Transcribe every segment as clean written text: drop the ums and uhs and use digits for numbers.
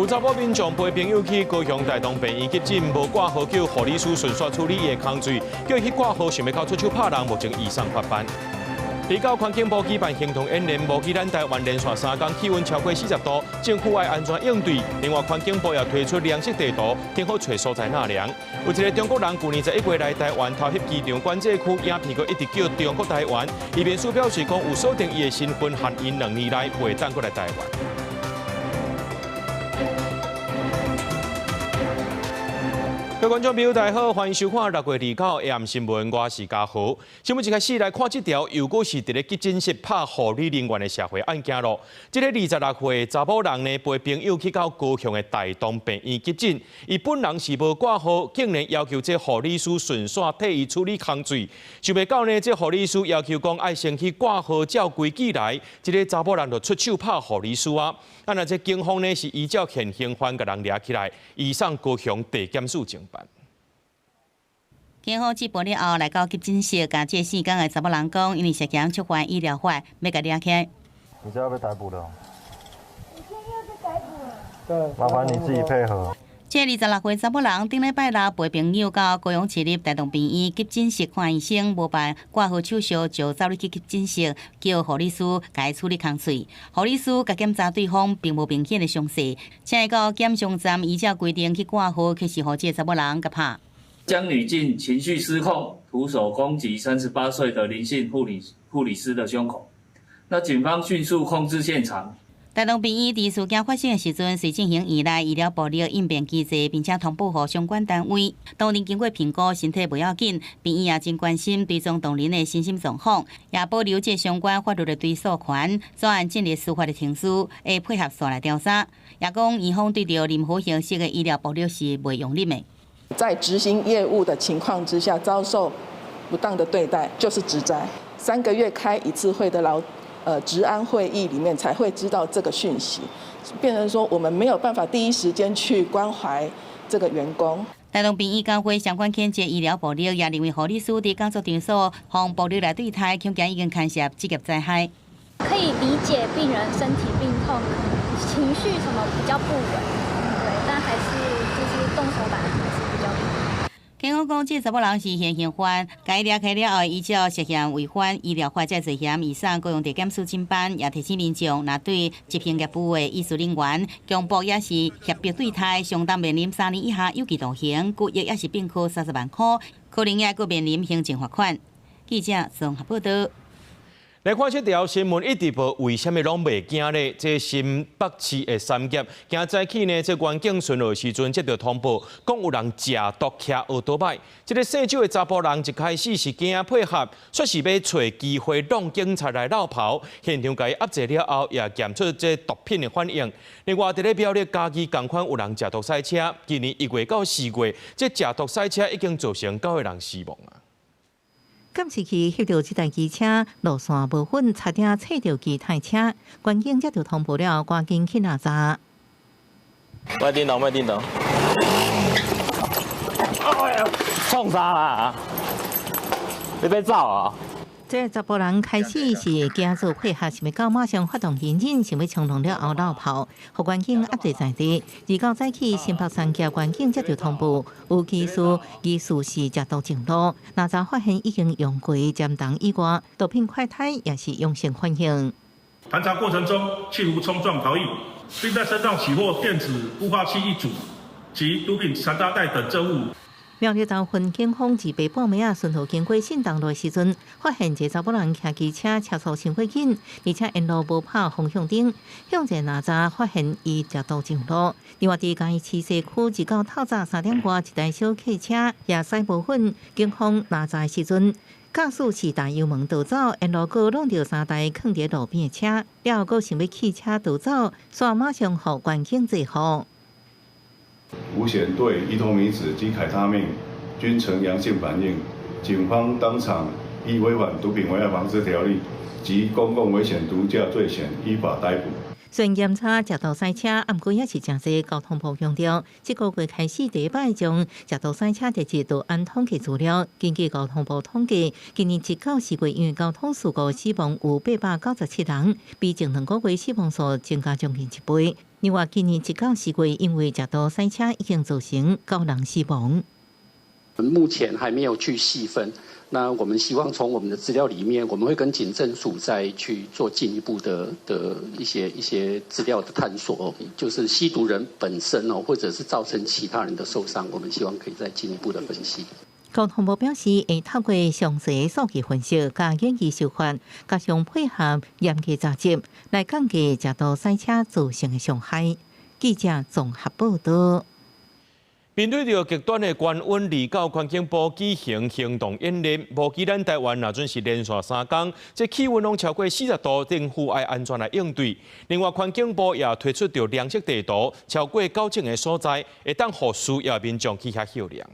有查某民众陪朋友去高雄大同病院急诊，无挂号叫护理师顺续处理伊的空嘴，叫伊去挂号，想要靠出手拍人，目前以上发班。比较环境部举办行动演练，无记咱台湾连续3天气温超过40度，政府爱安全应对。另外，环境部也推出凉色地图，更好找所在纳凉。有一个中国人去年11月来台湾偷翕机场管制区影片，个一直叫中国台湾。伊面书表示讲有锁定伊的身份，限因2年内袂当过来台湾。各位观众朋友，大家好，欢迎收看6月29日AM新闻，我是嘉豪。新闻一开始来看这条，又果是伫咧急诊室拍护理人员的社会案件咯。这个26岁查某人呢，陪朋友去到高雄的大同病院急诊，伊本人是无挂号，竟然要求这护理师顺续替伊处理空嘴。想袂到呢，这护理师要求讲爱先去挂号，照规矩来，这个查某人就出手拍护理师啊。那这警方呢是依照现行犯甲人抓起来，移送高雄地检署侦办。警方接报了后，来到急诊室，甲这4天的查某人讲，因为涉嫌触犯医疗法，要甲抓起来。你这要被逮捕了。你现在要被逮捕了。对。麻烦你自己配合。这26岁查某人顶礼拜六陪朋友到高雄市立大同病院急诊室看医生，无办挂号手续，就走入去急诊室，叫护理师甲伊处理空嘴。护理师甲检查对方并无明显的伤势，请伊到检伤站依照规定去挂号，可是互这查某人甲拍。江女静情绪失控，徒手攻击38岁的林姓护理师的胸口。那警方迅速控制现场。大同病院伫事件发生的时阵，是进行院内医疗部的应变机制，并且通报予相关单位。当日经过评估，身体无要紧，病院也真关心追踪同仁的身心状况，也保留这相关法律的追诉权。专案建立司法的程序，会配合所来调查。也讲院方对着任何形式的医疗保留是袂容忍的。在执行业务的情况之下，遭受不当的对待，就是职灾。3个月开1次会的职安会议里面才会知道这个讯息，变成说我们没有办法第一时间去关怀这个员工。大同病院工会相关谴责医疗暴力，也认为护理师伫工作场所向暴力来对待，恐惊已经牵涉职业灾害。可以理解病人身体病痛、情绪什么比较不稳，对，但还是就是动手打还是比较。警方讲，这查某人是现行犯，该抓起了后，依照涉嫌违反医疗法罪嫌，移送高雄地检署侦办，也提醒民众，若对执行业务的医术人员强暴也是胁迫对待，相当面临3年以下有期徒刑，拘役也是并科30万块，可能也佫面临行政罚款。记者综合报道。来看这条新闻，一直无为什么拢袂惊呢？这新北市的三甲，今早起呢，这远景巡逻时阵接到通报，讲有人食毒骑奥多摆。这个姓周的查甫人一开始是惊配合，说是要找机会让警察来绕跑，现场甲伊压制了后，也检出这毒品的反应。另外，伫咧表列家己同款有人食毒赛车，今年1月到4月，这食毒赛车已经造成9个人死亡啊。监视器翕到这台机车路线无稳，差点踩到其他车，关警接到通报了，赶紧去查查。卖叮当，卖叮当！哎呀，冲啥啦？你要走啊？这查甫人开始是惊做配合，想要到马上发动行忍，想要冲动了后绕跑，互关警压制在地。29早起，新北三甲关警接到通报，有技术是食毒中毒，那查发现已经用过暂当以外，毒品快态也是阳性反应。盘查过程中，企图冲撞逃逸，并在身上起获电子雾化器1组及毒品残渣袋等证物。苗栗州分警方自北部尾啊顺路经过信东路时阵，发现一查某人骑机车车速伤过紧，而且沿路无拍方向灯，向前查查发现伊食毒上路。另外，伫嘉义市西区一到透早3点外，一台小客车也驶无稳，警方查查时阵，驾驶是大油门逃走，沿路过弄到3台放伫路边的车，了后想要弃车逃走，煞马上互关警制服。吴显对伊头米酯及凯他命均呈阳性反应，警方当场依违反毒品危害防治条例及公共危险毒驾罪嫌依法逮捕。虽然检查食毒赛车，毋过也是真侪交通部强调，这个月开始第一摆将食毒赛车日志都按统计资料。根据交通部统计，今年1到4月因为交通事故死亡有897人，比前2个月死亡数增加将近1倍。另外，今年1到4月，因为食道塞车已经造成9人死亡。目前还没有去细分。那我们希望从我们的资料里面，我们会跟警政署再去做进一步的一些资料的探索，就是吸毒人本身或者是造成其他人的受伤，我们希望可以再进一步的分析。交通部表示，会透过详细数据分析、加演技手法，加上配合严格查缉，来降低食道塞车造成的伤害。记者综合报道。面对着极端的高温，29环境部举行行动演练，无记咱台湾若准是连续3天，这气温拢超过40度，政府爱安全来应对。另外，环境部也推出着量测地图，超过90个所在，会当互需要民众去遐测量。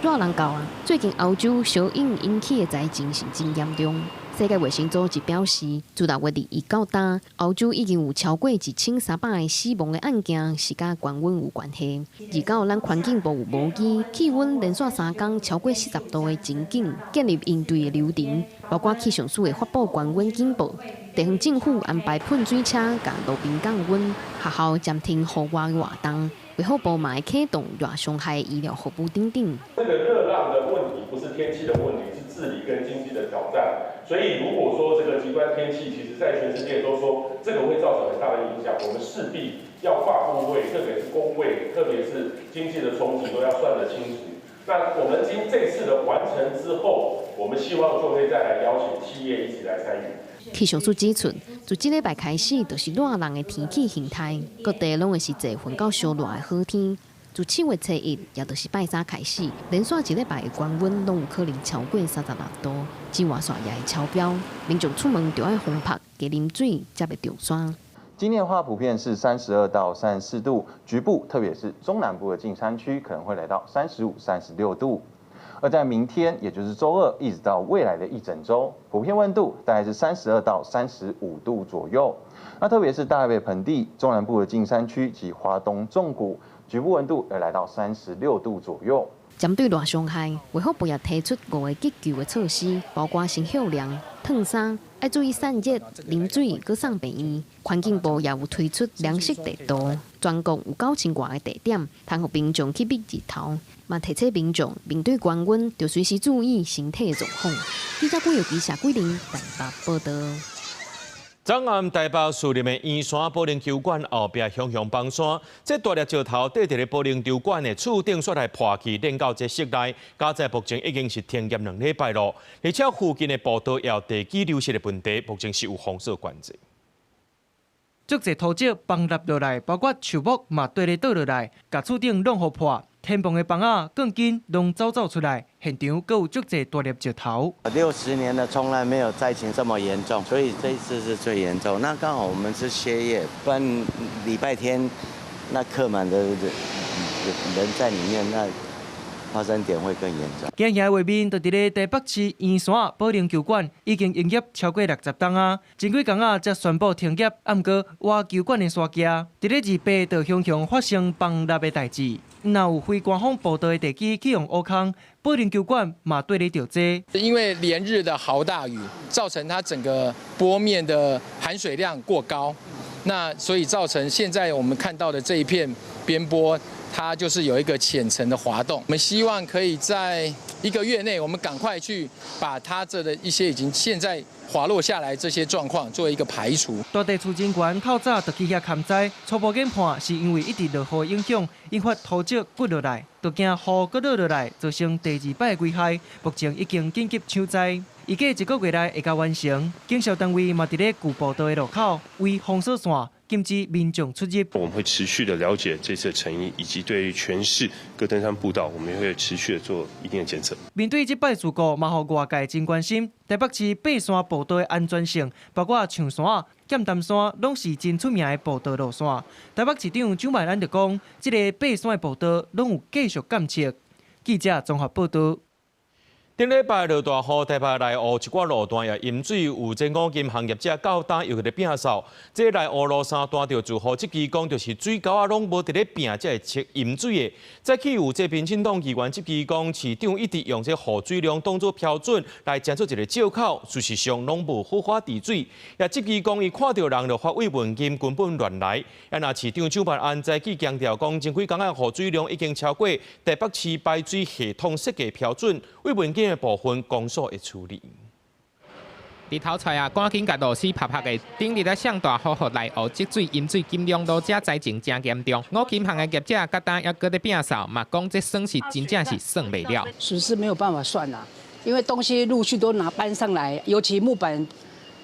热人到啊！最近欧洲小饮引起的灾情是真严重。世界卫生组织表示，自6月21到今，欧洲已经有超过1300个死亡的案件是甲高温有关系。29，咱环境部有无记气温连续3天超过40度的情景，建立应对的流程，包括气象署会发布高温警报，地方政府安排喷水车甲路边降温，学校暂停户外活动。卫福部嘛会启动热伤害医疗服务等等。这个热浪的问题不是天气的问题，是治理跟经济的挑战。所以如果说这个极端天气，其实在全世界都说这个会造成很大的影响，我们势必要跨部位，特别是公卫，特别是经济的冲击都要算得清楚。那我们这次的完成之后，我们希望就会再来邀请企业一起来参与。气象署指出，自这礼拜开始，就是热人的天气形态，各地拢会是一混到烧热的好天。自7月初1，也就是拜3开始，连续1礼拜的高温拢有可能超过36度，紫外线也会超标。民众出门就要防晒、加啉水，才袂着霜。今年的话，普遍是32到34度，局部特别是中南部的近山区可能会来到35、36度。而在明天，也就是周2，一直到未来的一整周，普遍温度大概是32到35度左右。那特别是大台北盆地、中南部的近山区及华东纵谷，局部温度要来到36度左右。针对热伤害，卫福部也提出5个急救的措施，包括先透凉、烫衫，要注意散热、啉水，搁送病院。环境部也有推出凉色地图，全国有9000外个地点，通互民众去觅日头。嘛提醒民众面对高温，要随时注意身体的状况。记者郭佑基、谢桂玲台北报道。昨暗台北树林的圆山保龄球馆后壁熊熊崩山，这大粒石头缀伫咧保龄球馆的厝顶煞来破去，扔到这室内。加在目前已经是停业2礼拜咯，而且附近的步道也有地基流失的问题，目前是有封锁管制。足侪土石崩落落来，包括树木嘛对咧倒落来，甲厝顶弄互破。天棚的房仔更紧拢走出来，现场阁有足侪大粒石头。60年了，从来没有灾情这么严重，所以这一次是最严重。那刚好我们是歇业，不然礼拜天那客满的人在里面，那发生点会更严重。今日画面就伫咧台北市圆山保龄球馆已经营业超过60天啊，前几天啊才宣布停业。啊，毋过挖球馆的山架伫咧28就熊熊发生崩落的代志。若有非官方报道的地基去用挖空，保龄球馆嘛对咧着这。因为连日的豪大雨，造成它整个坡面的含水量过高，那所以造成现在我们看到的这一片边坡，它就是有一个浅层的滑动。我们希望可以在1个月内，我们赶快去把它这的一些已经现在滑落下来这些状况做一个排除。大地处警员透早就去遐勘灾，初步研判是因为一直落雨影响，引发土石滚落来，就惊雨搁落落来，造成第2摆危害。目前已经紧急抢灾，预计1个月内会甲完成。警消单位嘛伫咧旧步道的路口为封锁线。禁止民众出入。我们会持续的了解这次的成因，以及对于全市各登山步道，我们也会持续的做一定的检测。面对这摆事故，嘛，互外界真关心。台北市爬山步道的安全性，包括象山、剑潭山，拢是真出名的步道路线。台北市长蒋万安就讲，这个爬山的步道拢有继续监测。记者综合报道。顶礼拜落大雨，台北内湖一寡路段也淹水，有这五金行业者到单又伫咧摒扫。这内湖路三段着住户，即支讲就是水沟啊，拢无伫咧摒，才会淹淹水的。再去有这民进党议员即支讲，市长一直用这雨水量当作标准来建出一个借口，事实上拢无合法治水。也即支讲，伊看到人就发慰问金，根本乱来。也那市长蒋万安再去强调讲，前几工啊雨水量已经超过台北市排水系统设计标准，慰问金的部分公所会处理。日头出啊，赶紧甲螺丝拍拍的。顶日咧上大雨，互内湖积水淹水，金量路者灾情真严重。五金行的业者甲单还搁咧摒扫，嘛讲这算是真正是算袂了。损失没有办法算啦，因为东西陆续都拿搬上来，尤其木板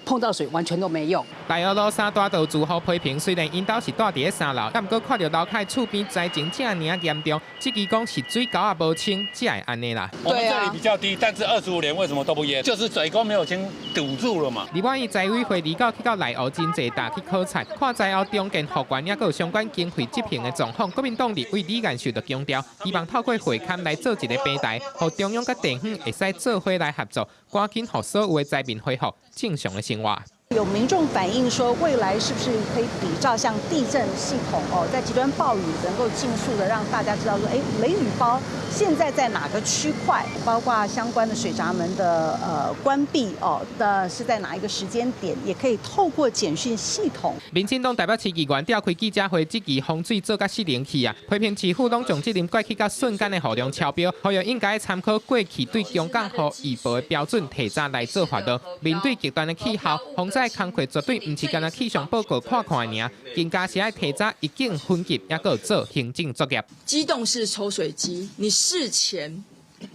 碰到水完全都没用。内湖路三大道住户批评，虽然因兜是住伫咧三楼，但毋过看到楼骹厝边灾情这尔严重，即支讲是水沟啊无清，才会安尼啦。我们这里比较低，但是25年为什么都不淹？就是水沟没有清堵住了嘛。另外，财委会离岛去到内湖真济大去考察，看灾后中建复原，也有相关经费执行的状况。国民党立委李彦秀就强调，希望透过会勘来做一个平台，互中央甲地方会使做伙来合作，赶紧互所有的灾民恢复正常的生活。有民众反映说，未来是不是可以比照像地震系统在极端暴雨能够尽速的让大家知道说，雷雨包现在在哪个区块，包括相关的水闸门的关闭的是在哪一个时间点，也可以透过简讯系统。民进党台北市议员召开记者会，即期洪水做甲失灵去啊，批评市府拢将责任怪去到瞬间的雨量超标，呼吁应该参考过去对中港雨预报的标准，提早来做法度。面对极端的气候，防灾工作绝对唔是干那气象报告看看尔，更加是要提早一警分级，也够做行政作业。机动式抽水机，你事前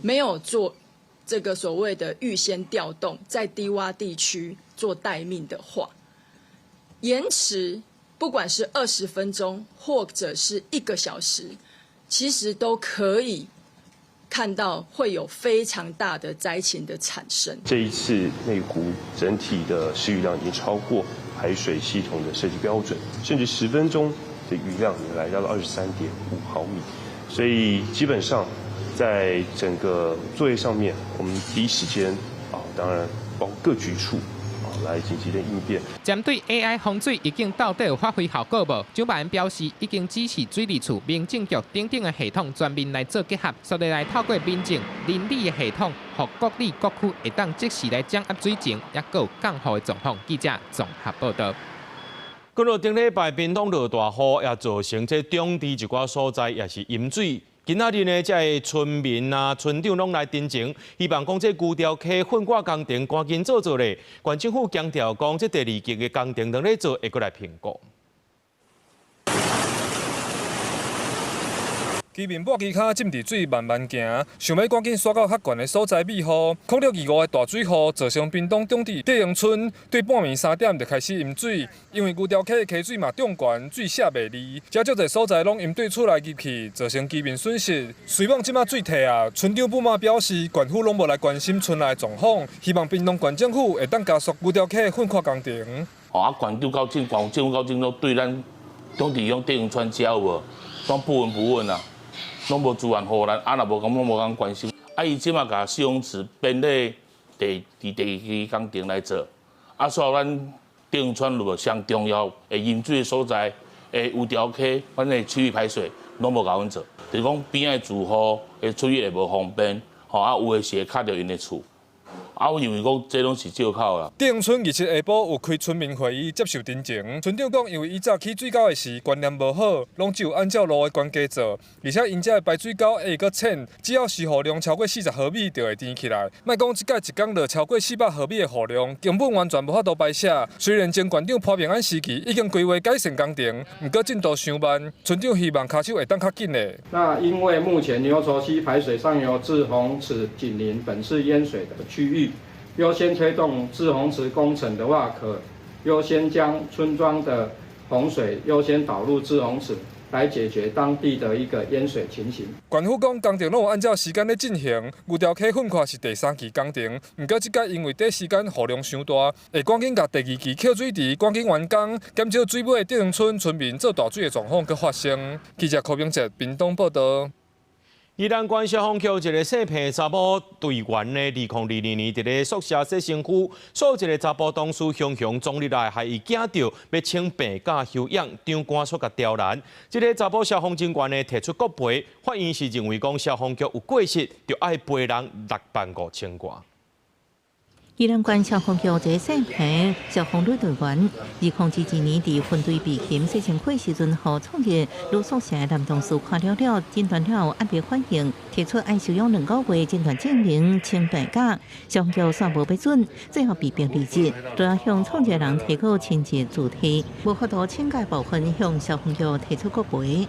没有做这个所谓的预先调动，在低洼地区做待命的话，延迟不管是20分钟或者是1个小时，其实都可以看到会有非常大的灾情的产生。这一次内湖整体的施雨量已经超过排水系统的设计标准，甚至10分钟的雨量也来到了23.5毫米，所以基本上在整个作业上面，我们第一时间当然包括各局处来紧急的应变。针对 AI 防水已经到底有发挥效果无？蒋万安表示，已经指示水利处、民政局等等的系统全面来做结合，所以来透过民政、邻里的系统，和各里各区会当即时来掌握水情，也有更好的状况。记者综合报道。过了顶礼拜，屏东落大雨，也造成这中地一寡所在也是淹水。今仔日呢，这村民啊、村长拢来တင်情，希望讲这旧调溪混挂工程赶紧做咧。县政府强调讲，这第2期的工程当咧做，会过来评估。居民跛脚浸伫水慢慢行，想要赶紧刷到较悬的所在庇护。控制2号的大水雨，造成屏东中地德阳村对半暝3点就开始淹水，因为旧条溪的溪水嘛涨悬，水下袂离，遮足侪所在拢淹对厝内入去，造成居民损失。虽望即马水退啊，村长不满表示，县府拢无来关心村内的状况，希望屏东县政府会当加速旧条溪混扩工程。县长到政府到政府对咱中地用德阳村遮有无，拢不闻不问啊。拢无资源互咱，若无咁拢无人关心。伊即马甲施工池编咧第2期工程来做，所以咱德阳村路上重要会淹水的所在，有条溪，阮的区域排水拢无甲阮做，就是讲边仔住户的出入会无方便，有诶是会卡着因的厝。我认为讲这拢是借口啦。德阳村27下晡有开村民会议接受တင်情，村长讲，因为伊早起水沟的时观念无好，拢只有按照路的关系做，而且因遮的排水沟会阁浅，只要是雨量超过40毫米就会填起来。莫讲即届一天落超过400毫米的雨量，根本完全无法度排泄。虽然前县长潘平安时期已经规划改善工程，不过进度伤慢，村长希望骹手会当较紧的。那因为目前牛稠溪排水上游滞洪池紧邻本次淹水的区域。优先推动滞洪池工程的话，可优先将村庄的洪水优先导入滞洪池，来解决当地的一个淹水情形。县府讲工程拢有按照时间咧进行，旧条溪混扩是第3期工程，不过即届因为短时间雨量伤大，会赶紧甲第2期扣水池赶紧完工，减少水尾德阳村村民做大水的状况搁发生。记者柯明哲屏东报道。宜兰县消防局一个姓彭查某队员呢，2022年伫咧宿舍洗身躯，所一个查甫同事雄雄总日来，害伊惊到要请病假休养，长官所甲刁难。这个查甫消防警官呢提出国赔，法院是认为讲消防局有过失，就爱赔人65000元。宜兰县消防局一个姓彭消防队队员，2021年伫分队被检洗身躯时阵，互创业女宿舍的男同事看了，诊断了后压力反应，提出爱休养2个月诊断证明，请病假，消防局煞无批准，最后被迫离职，就要向创业人提告情节主体，无法度请假部分向消防局提出国赔。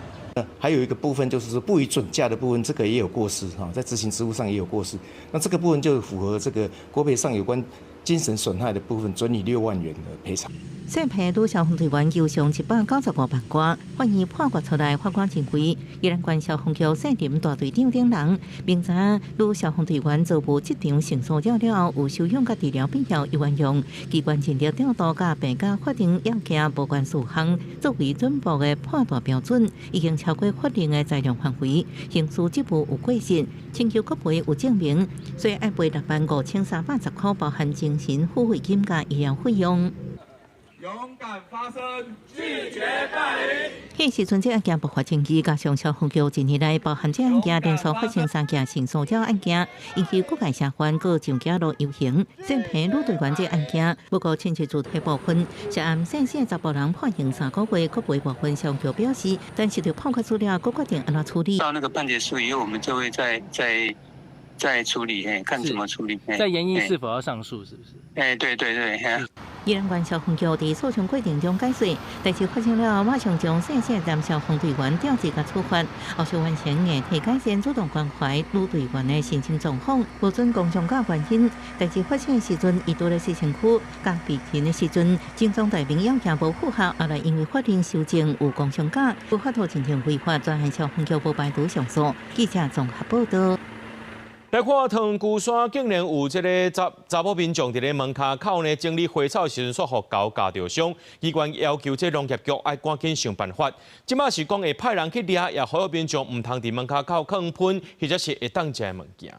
还有一个部分就是说不予准假的部分，这个也有过失哈，在执行职务上也有过失。那这个部分就符合这个国赔上有关精神损害的部分，准以6万元的赔偿。姓彭女消防队员求偿195万元，法院判决出来，法官认为宜兰县消防局姓林大队长等人，明知女消防队员做无这场申诉了后，有收养甲治疗必要1万元，机关尽力调度甲病假法定要件无关事项，作为准部的判断标准，已经超过法定的裁量范围，刑事职务有过失，请求国赔有证明，所以爱赔65310元，包含精神抚慰金甲医疗费用。勇敢发声，拒绝霸凌。迄时阵，这案件爆发争议，加上消防局近年来包含这案件连续发生3件性骚扰案件，引起各界社会各上街路游行。姓彭女队员这案件，不过亲戚主体部分，涉案姓姓查甫人判刑3个月，国赔部分消防局表示，但是就判决出了，各决定安怎处理。到那个判决书以后，我们就会再处理，看怎么处理。在研议是否要上诉，是不是？对。宜兰县消防局伫诉讼过程中解释，代志发生了，马上将姓男消防队员调职甲处罚，后续完成硬体改善，主动关怀女队员的心情状况，无准公众假原因。代志发生的时阵，伊拄咧洗身躯，甲被停的时阵，警方大名要件无符合，后来因为法定修正有公众假，无法度进行违法，专案消防局无排除上诉。记者综合报道。来看塘沽山竟然有这个查某民众伫咧门卡口呢整理花草时阵，所互狗咬着伤，机关要求这农业局爱赶紧想办法。即马是讲会派人去抓，也呼吁民众唔通伫门卡口放喷，或者是会当食的物件。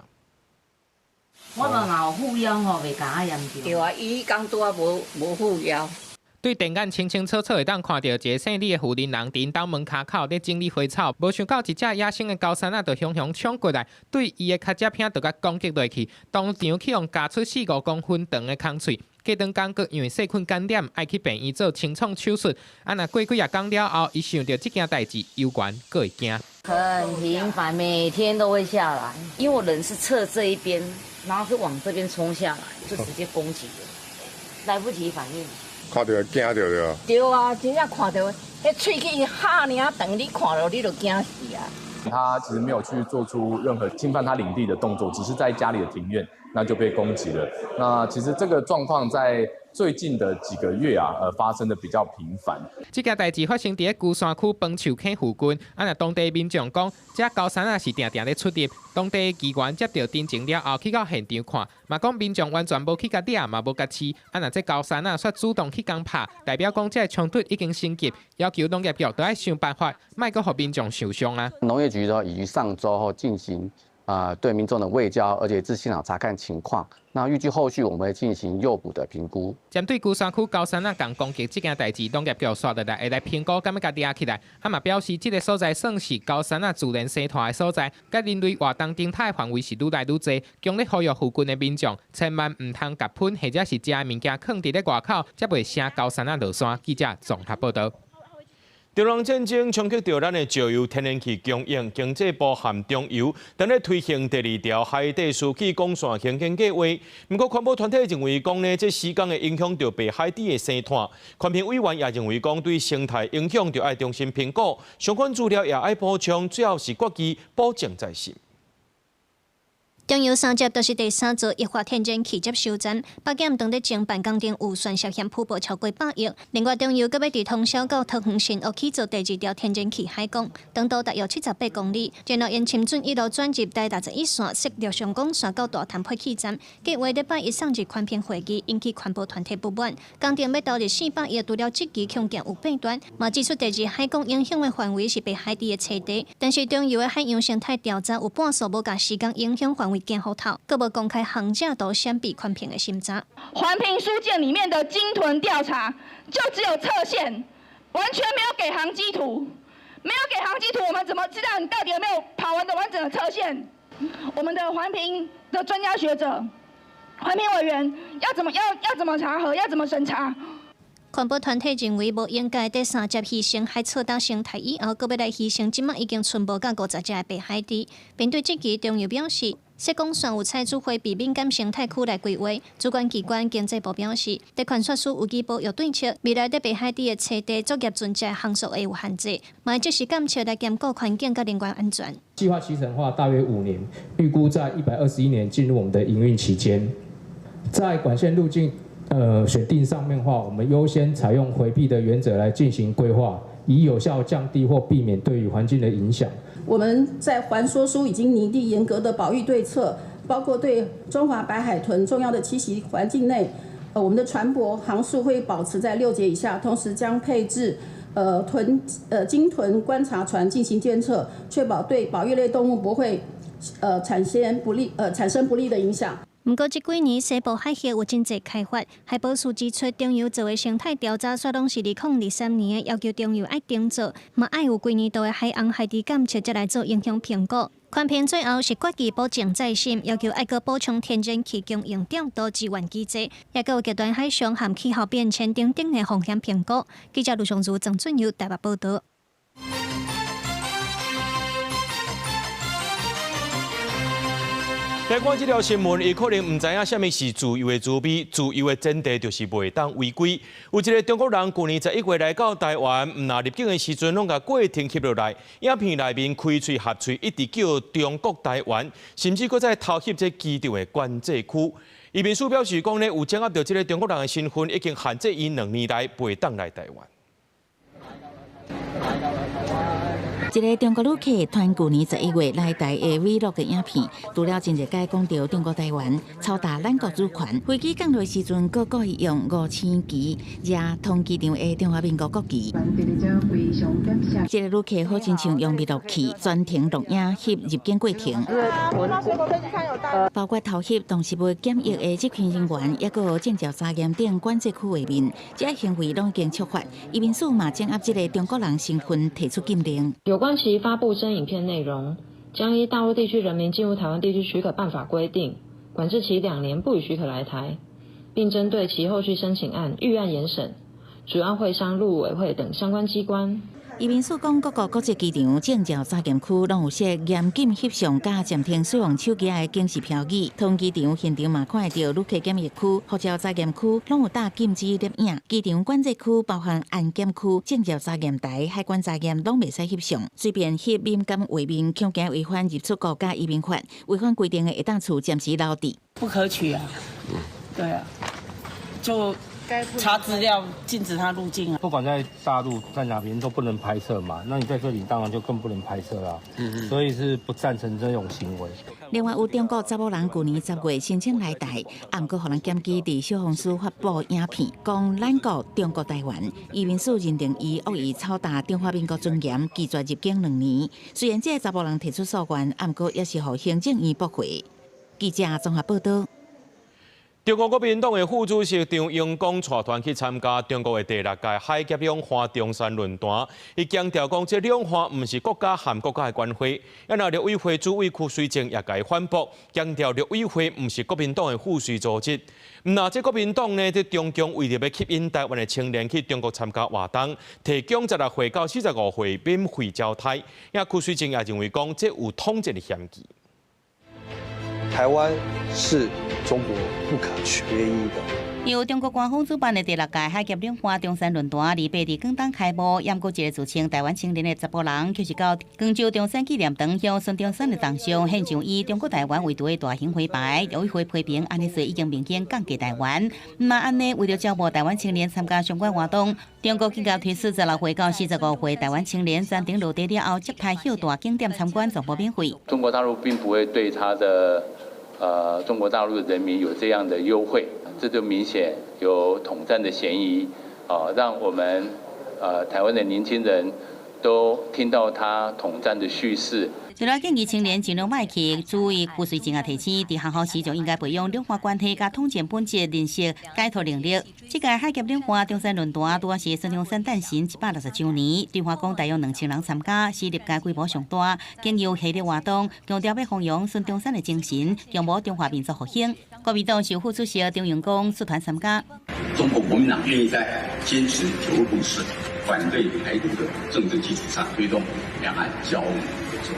我嘛有护腰吼，袂甲严重。对啊，伊讲拄啊无护腰。对电眼清清楚楚会当看到一个姓李的妇人人伫兜门骹口咧整理花草，无想到一只野生的高山仔就雄雄冲过来，对伊的脚趾片就甲攻击落去，当场去用夹出4-5公分长的空喙。过长工阁因为细菌感染，爱去病院做清创手术。若过几啊工了后，伊想到这件代志，犹原阁会惊。很频繁，每天都会下来，因为我人是侧这一边，然后是往这边冲下来，就直接攻击了，来不及反应。看到惊到了。对啊，真正看到，迄喙齿哈尔长，你看到你就惊死啊！他其实没有去做出任何侵犯他领地的动作，只是在家里的庭院，那就被攻击了。那其实这个状况在最近的几个月发生的比较频繁。这件代志发生伫龟山区崩树坑附近，若当地民众讲，这高山是定定咧出入，当地机关接到侦情了后去到现场看，嘛讲民众完全无去甲抓，嘛无甲饲，若这高山煞主动去共拍，代表讲这冲突已经升级，要求农业局都要想办法，莫阁互民众受伤啊。农业局已于上周后进行对民众的卫教，而且至现场查看情况。那预计后续我们会进行诱捕的评估。针对龟山区高山共攻击这件代志，农业局刷落来会来评估，敢要甲抓起来。嘛表示，这个所在算是高山自然生态的所在，甲人类活动生态范围是愈来愈侪。强烈呼吁附近的民众，千万唔通甲喷或者是食物件放伫咧外口，才袂升高山落山。记者综合报道。中日战争冲击到咱的石油天然气供应，经济部含中油正在推行第2条海底输气管线兴建计划。不过，环保团体认为讲呢，这时间会影响到北海底的生态。环评委员也认为讲对生态影响就要重新评估，相关资料也要补充，最后是国际保证在先。中油三接都是第三座液化天然气接收站，北检当日前办工程有算涉嫌铺报超过100亿。另外，中油搁要伫通宵到桃园新屋起做第2条天然气海港，长度大约78公里，然后因深圳一路转入台61线，涉陆上港线到大潭配气站。计划伫8月送入宽频会议，引起环保团体不满。工程要投入400亿，除了这期恐惊有变段，嘛指出第2海港影响的范围是北海地的侧地，但是中油的海洋生态调查有半数无甲时间影响范围。见后头，各无公开行价图相比环评的审查。环评书件里面的鲸豚调查，就只有侧线，完全没有给航机图，没有给航机图，我们怎么知道你到底有没有跑完的完整的侧线？我们的环评的专家学者、环评委员要怎么查核，要怎么审查？环保团体认为，无应该第3接牺牲海草岛生态以后，搁要来牺牲即卖已经存无到50只的北海地。并对这期中油表示，设公算有采取回避敏感生态区来规划。主管机关经济部表示，在款说书有机保育对策，未来在北海地的侧地作业船只航速会有限制，嘛即是监测来兼顾环境甲人员安全。计划期程化大约5年，预估在121年进入我们的营运期间。在管线路径选定上面的话，我们优先采用回避的原则来进行规划，以有效降低或避免对于环境的影响。我们在环说书已经拟定严格的保育对策，包括对中华白海豚重要的栖息环境内，我们的船舶航速会保持在6节以下，同时将配置鲸豚观察船进行监测，确保对保育类动物不会产生不利的影响。不过，这几年西部海峡有真侪开发，海保署指出，中油做的生态调查却拢是2023年的，要求中油爱定做，嘛爱有几年度的海洋海地监测才来做影响评估。宽评最后是决议保证再审，要求爱搁补充天然气供应点都支援机制，也有极端海象和气候变迁等等的风险评估。记者卢尚如、郑俊佑台北报道。来看这条新闻，伊可能唔知影什么是自由的滋味。自由的前提就是袂当违规。有一个中国人，去年11月来到台湾，唔拿入境的时阵，拢甲过程翕落来，影片内面开喙合喙，一直叫中国台湾，甚至搁在偷翕这机场的管制区。移民署表示讲呢，有掌握到这个中国人的身份，已经限制伊2年来袂当来台湾。一个中国旅客团去年11月来台的 Vlog 的影片，除了真侪解讲到中国台湾超大咱国主权，飞机降落时阵，佫故意用5000旗惹通机场的中华民国国旗。这个旅客好亲像用 Vlog 器专程录影翕入境过程，包括偷翕同时被检疫的这群人员，也佫证照查验等管制区外面，这行为拢已经触发。移民署嘛掌握这个中国人身份，提出禁令。有关其发布真影片内容，将依大陆地区人民进入台湾地区许可办法规定，管制其2年不予许可来台，并针对其后续申请案预案严审，主要会商陆委会等相关机关。移民署讲，各个国际机场证照查验区拢有设严禁翕相加暂停使用手机的警示标语。通机场现场嘛看会到旅客检疫区、护照查验区拢有搭禁止摄影。机场管制区包含安检区、证照查验台、海关查验拢袂使翕相。随便翕敏感画面，恐惊违反入出国家移民法，违反规定的会当处暂时留置。不可取啊！对啊，就。查资料，禁止他入境啊！不管在大陆在哪边都不能拍摄嘛，那你在这里当然就更不能拍摄啦。所以是不赞成这种行为。另外，有中国查某人去年10月申请来台，暗过互人检举，伫消防署发布影片，讲咱国中国台湾移民署认定伊恶意抄达中华民国尊严，拒绝入境2年。虽然这个查某人提出诉愿，暗过也是互行政院驳回。记者综合报道。中国国民党的副主席张英公带团去参加中国的第6届海峡两岸中山论坛，伊强调讲，这两岸唔是国家和国家的关系。然后，陆委会主委曲水正也甲伊反驳，强调陆委会唔是国民党的附属组织。那这国民党呢，在中共为了要吸引台湾的青年去中国参加活动，提供16岁到45岁免费招待。也曲水正也认为讲，这有统战的嫌疑。台湾是中国不可缺一的。由中国官方主办的第6届海峡两岸中山论坛，28日广东开幕。淹过一个自称台湾青年的查甫人，就是到广州中山纪念堂向孙中山的铜像献上以中国台湾为图的大型徽牌，有一回批评安尼说已经明显降低台湾。唔嘛安尼，为了招募台湾青年参加相关活动，中国更加推出16岁到45岁台湾青年山顶落地了后，接待秀大景点参观全部免费。中国大陆并不会对他的中国大陆的人民有这样的优惠。这就明显有统战的嫌疑，让我们台湾的年轻人都听到他统战的叙事。除了建议青年尽量卖去，注意骨髓症提醒，在学校时就应该培养两岸关系加统战本质认识解脱能力。这届海峡两岸中山论坛拄是孙中山诞生160周年，对华讲大约2000人参加，是历届规模上大，经由系列活动，强调要弘扬孙中山的精神，强保中华民族复兴。国民党首副主席张荣光率团参加。中国国民党愿意在坚持九二共识、反对台独的政治基础上，推动两岸交往合作。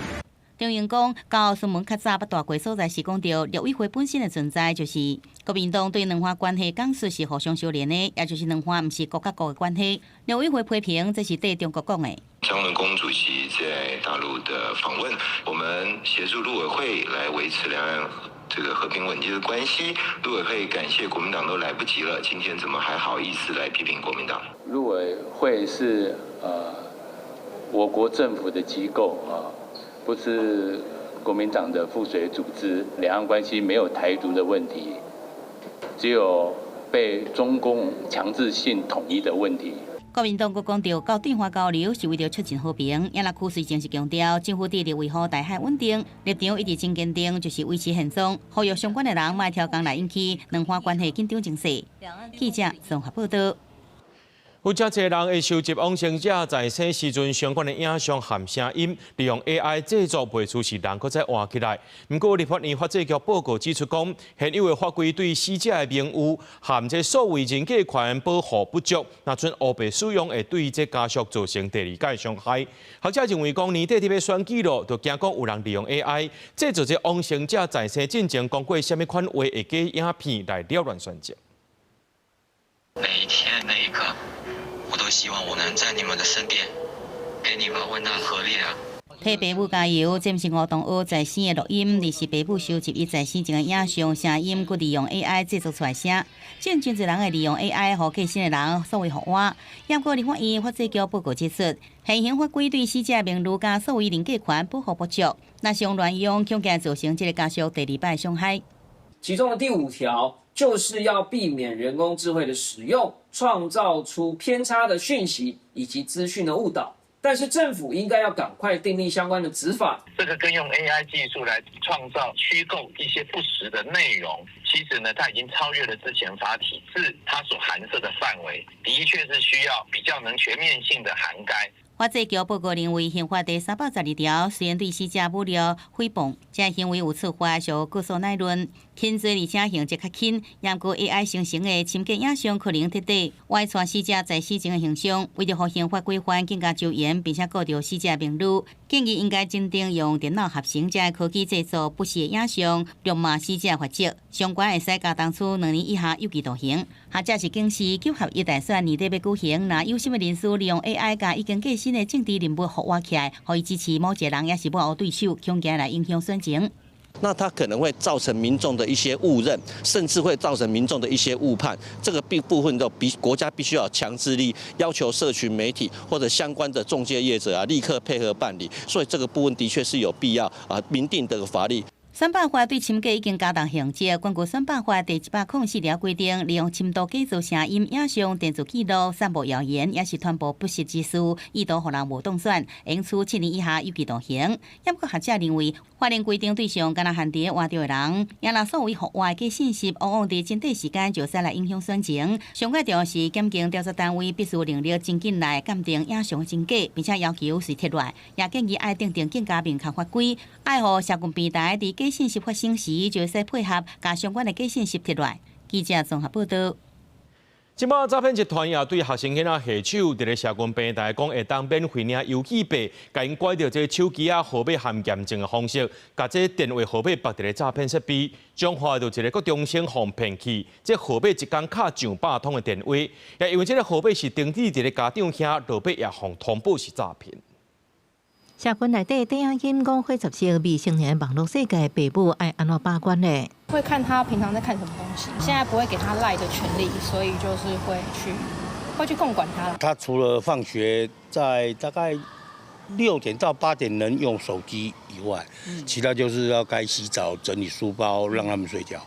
张荣光到孙门较早捌大过所在是讲到，陆委会本身的存在就是国民党对两岸关系讲述是互相相连的，也就是两岸不是国甲国的关系。陆委会批评这是对中国讲的。张文公主席在大陆的访问，我们协助陆委会来维持两岸这个和平稳定的关系。陆委会感谢国民党都来不及了，今天怎么还好意思来批评国民党？陆委会是我国政府的机构不是国民党的附属组织。两岸关系没有台独的问题，只有被中共强制性统一的问题。国民党阁强调，到对华交流是为了促进和平。也那区随正是强调，政府致力维护台海稳定，立场一直真坚定，就是维持现状，呼吁相关的人莫挑工来引起两岸关系紧张情势。记者综合报道。有真侪人会收集往生者在生时阵相关的影像和声音，利用 AI 制作，袂出是人搁再换起来。不过，立法院法制局报告指出讲，现有的法规对死者的名誉和这所谓人格权保护不足，那准乌白使用会对这家属造成第二界伤害。学者认为讲，年底特别选举咯，就惊讲有人利用 AI 制作这往生者在生进前讲过什么款话的假影片来扰乱选情。每一天那一刻，我都希望我能在你们的身边，给你们温暖和力量。替爸母加油，这毋是吴东学在生的录音，而是爸母收集伊在生前的影像、声音，佮利用 AI 制作出来声。真侪人会利用 AI， 互过身的人所谓互我。不过，立法院法制局报告指出，现行法规对死者名誉加所谓人格权保护不足，若是用乱用，恐惊造成这个家属第二摆伤害。其中的第5条就是要避免人工智慧的使用，创造出偏差的讯息以及资讯的误导。但是政府应该要赶快订立相关的执法。这个跟用 AI 技术来创造虚构一些不实的内容，其实呢，它已经超越了之前法体制它所涵涉的范围，的确是需要比较能全面性的涵盖。法制局报告认为，刑法第312条虽然对死者侮辱、诽谤这行为有处罚，属告诉乃论，轻罪而且刑责较轻。不过 AI 生成的深假影像可能彻底歪传死者在死前的形象，为了让刑法规范更加周延，并且顾到死者名誉，建议应该真正用电脑合成这科技制作不实的影像，辱骂死者法则。相关会使加当处2年以下有期徒刑。或者是警示9合1大选年底要举行，若有什么人士利用 AI 甲已经过身的政治人物互挖起来，可以支持某一个人，也是幕后对手，恐惊来影响选情。那它可能会造成民众的一些误认，甚至会造成民众的一些误判。这个部分都国家必须要强制力，要求社群媒体或者相关的仲介业者立刻配合办理。所以这个部分的确是有必要明定的法律。选办法对深假已经加重刑责。根据选办法第104条规定，利用深度假造声音、影像、电子记录、散布谣言，也是传播不实之事，意图让人无当选，应处7年以下有期徒刑。不过学者认为，法令规定对象敢若限制活着的人，也若所谓互换假信息，往往伫真短时间就使来影响选情。上个重是检警调查单位必须能力真紧来鉴定影像真假，并且要求是撤落，也建议爱订定更加明确法规，爱互社群平台伫假信息发生时，就使配合，甲相关的假信息撤落。记者综合报道。即摆诈骗集团也对学生囡仔下手，伫咧社群平台讲会当免费领邮寄费，甲因拐着这手机号码含验证的方式，甲这电话号码绑伫咧诈骗设备，将化到一个国中生哄骗去。这号码一工卡上100通的电话，也因为这个号码是登记伫咧家长遐，落尾也互通报是诈骗。社群内底电影讲会十四未成年网络世界，父母爱安怎把关呢？会看他平常在看什么东西，现在不会给他赖的权利，所以就是会去控管他了。他除了放学在大概6点到8点能用手机以外，其他就是要该洗澡、整理书包，让他们睡觉。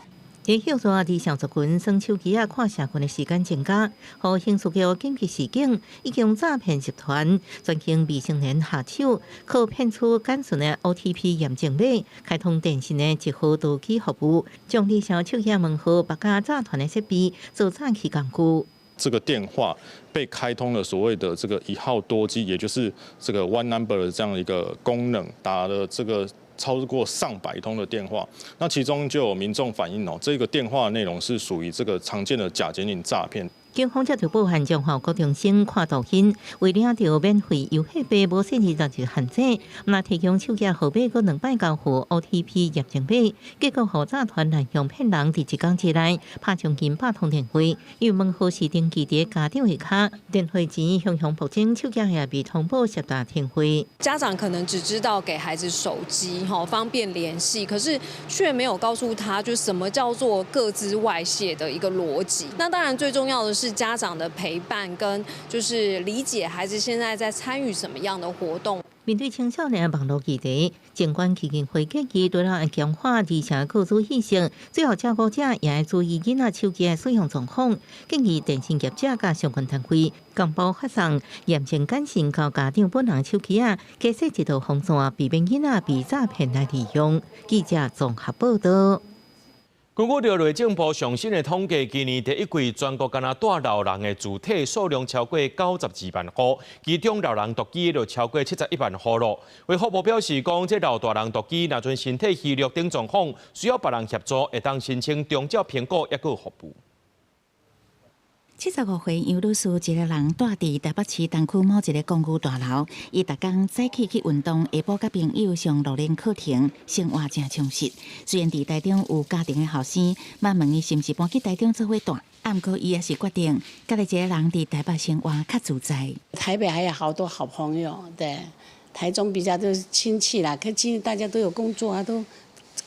在校园伫上十群耍手机看社群的时间增加，互刑事局紧急示警，已经诈骗集团专经未成年下手，靠骗取简讯的 OTP 验证码，开通电信的支付投机服务，将利销手机门号绑架诈团的设备做诈欺工具。这个电话被开通了所谓的这个1号多机，也就是这个 One Number 的这样一个功能，打了这个超过上百通的电话，那其中就有民众反映这个电话内容是属于这个常见的假检警诈骗。警方接到报案，将校高中生看抖音，为领到免费游戏费无限制日限制，那提供手机号码搁2摆交付 OTP 验证码，结果互诈团滥用骗人，伫一工之内拍将近100通电话，因为门号是登记伫家长的卡，电话钱向报警，手机也被通报涉大停会。家长可能只知道给孩子手机，方便联系，可是却没有告诉他，就什么叫做个资外泄的一个逻辑。那当然最重要的是家长的陪伴跟就是理解孩子现在在参与什么样的活动。面对青少年网络议题，监管基金会建议除了要强化儿童个资意识，最后照顾者也要注意囡仔手机的使用状况，建议电信业者甲相关单位公布发送验证简讯到家长本人手机加设一道防线，避免囡仔被诈骗来利用。记者综合报道。根据内政部上新的统计，今年第一季全国敢若带老人的主体数量超过92万户，其中老人独居就超过71万户咯。卫福部表示讲，这老大人独居若阵身体虚弱等状况，需要别人协助，会当申请中照评估抑个服务。75岁杨女士一个人住伫台北市东区某一个公寓大楼，伊逐工早起去运动，下晡甲朋友上路练课程，生活真充实。虽然伫台中有家庭的后生，捌问伊是毋是搬去台中做伙住，毋过伊也是决定，家己一个人伫台北生活较自在。台北还有好多好朋友，对，台中比较都是亲戚啦，可亲戚大家都有工作啊，都